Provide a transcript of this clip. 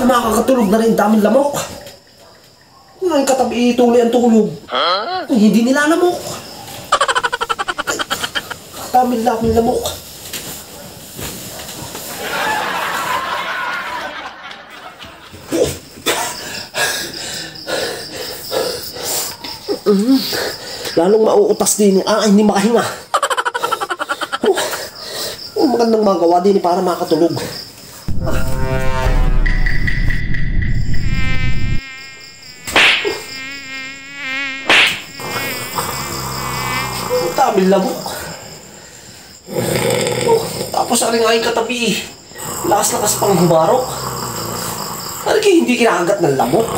makakatulog na rin, daming lamok. Ngayon katabi ituloy ang tulog. Hindi nila lamok. Daming lamok. Lalong mauutas din. Hindi makahinga. Magandang magawa din para makatulog. Daming lamok. Tapos aling aking katabi. Lakas-lakas pang humarok. Hindi kinakagat ng lamok.